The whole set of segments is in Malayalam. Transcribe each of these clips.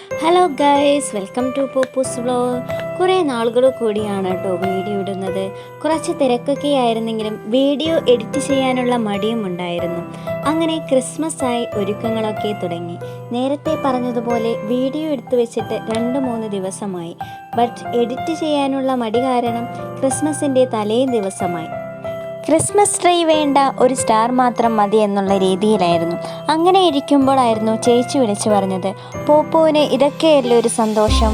Hello guys, welcome to Poppu's vlog. കുറേ നാളുകൾ കൂടിയാണ് കേട്ടോ വീഡിയോ ഇടുന്നത്. കുറച്ച് തിരക്കൊക്കെ ആയിരുന്നെങ്കിലും വീഡിയോ എഡിറ്റ് ചെയ്യാനുള്ള മടിയും ഉണ്ടായിരുന്നു. അങ്ങനെ ക്രിസ്മസ് ആയി ഒരുക്കങ്ങളൊക്കെ തുടങ്ങി. നേരത്തെ പറഞ്ഞതുപോലെ വീഡിയോ എടുത്തു വെച്ചിട്ട് 2-3 ദിവസമായി. ബട്ട് എഡിറ്റ് ചെയ്യാനുള്ള മടി കാരണം ക്രിസ്മസിൻ്റെ തലേ ദിവസമായി. ക്രിസ്മസ് ട്രീ വേണ്ട, ഒരു സ്റ്റാർ മാത്രം മതി എന്നുള്ള രീതിയിലായിരുന്നു. അങ്ങനെ ഇരിക്കുമ്പോഴായിരുന്നു ചേച്ചി വിളിച്ചു പറഞ്ഞത്, പോപ്പോന് ഇതൊക്കെയല്ലേ ഒരു സന്തോഷം,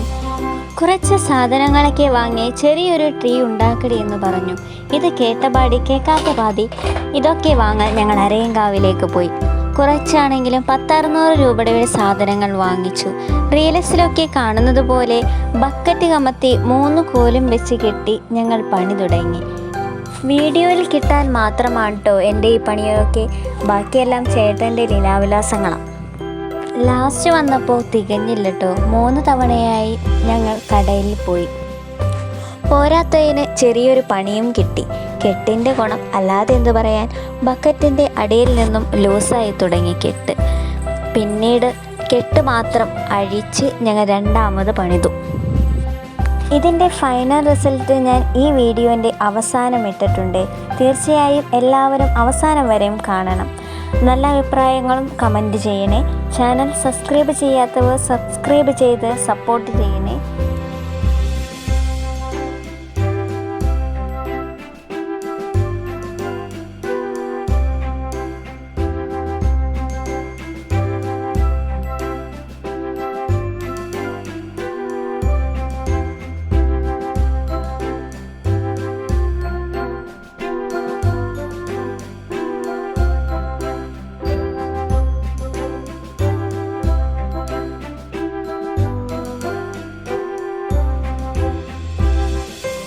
കുറച്ച് സാധനങ്ങളൊക്കെ വാങ്ങി ചെറിയൊരു ട്രീ ഉണ്ടാക്കടി എന്ന് പറഞ്ഞു. ഇത് കേട്ടപാടി കേൾക്കാത്ത പാതി ഇതൊക്കെ വാങ്ങാൻ ഞങ്ങൾ അരയങ്കാവിലേക്ക് പോയി. കുറച്ചാണെങ്കിലും 100-600 രൂപയുടെ സാധനങ്ങൾ വാങ്ങിച്ചു. റീൽസിലൊക്കെ കാണുന്നത് പോലെ ബക്കറ്റ് കമത്തി 3 കോലും വെച്ച് കെട്ടി ഞങ്ങൾ പണി തുടങ്ങി. വീഡിയോയിൽ കിട്ടാൻ മാത്രമാണ് കേട്ടോ എൻ്റെ ഈ പണിയൊക്കെ, ബാക്കിയെല്ലാം ചേട്ടൻ്റെ ലീലാവിലാസങ്ങളാണ്. ലാസ്റ്റ് വന്നപ്പോൾ തികഞ്ഞില്ല കേട്ടോ. 3 തവണയായി ഞങ്ങൾ കടയിൽ പോയി. പോരാത്തതിന് ചെറിയൊരു പണിയും കിട്ടി. കെട്ടിൻ്റെ ഗുണം അല്ലാതെ എന്തു പറയാൻ, ബക്കറ്റിൻ്റെ അടിയിൽ നിന്നും ലൂസായി തുടങ്ങി കെട്ട്. പിന്നീട് കെട്ട് മാത്രം അഴിച്ച് ഞങ്ങൾ 2ാമത് പണിതു. ഇതിൻ്റെ ഫൈനൽ റിസൾട്ട് ഞാൻ ഈ വീഡിയോൻ്റെ അവസാനം ഇട്ടിട്ടുണ്ട്. തീർച്ചയായും എല്ലാവരും അവസാനം വരെയും കാണണം. നല്ല അഭിപ്രായങ്ങളും കമൻറ്റ് ചെയ്യണേ. ചാനൽ സബ്സ്ക്രൈബ് ചെയ്യാത്തവർ സബ്സ്ക്രൈബ് ചെയ്ത് സപ്പോർട്ട് ചെയ്യണേ.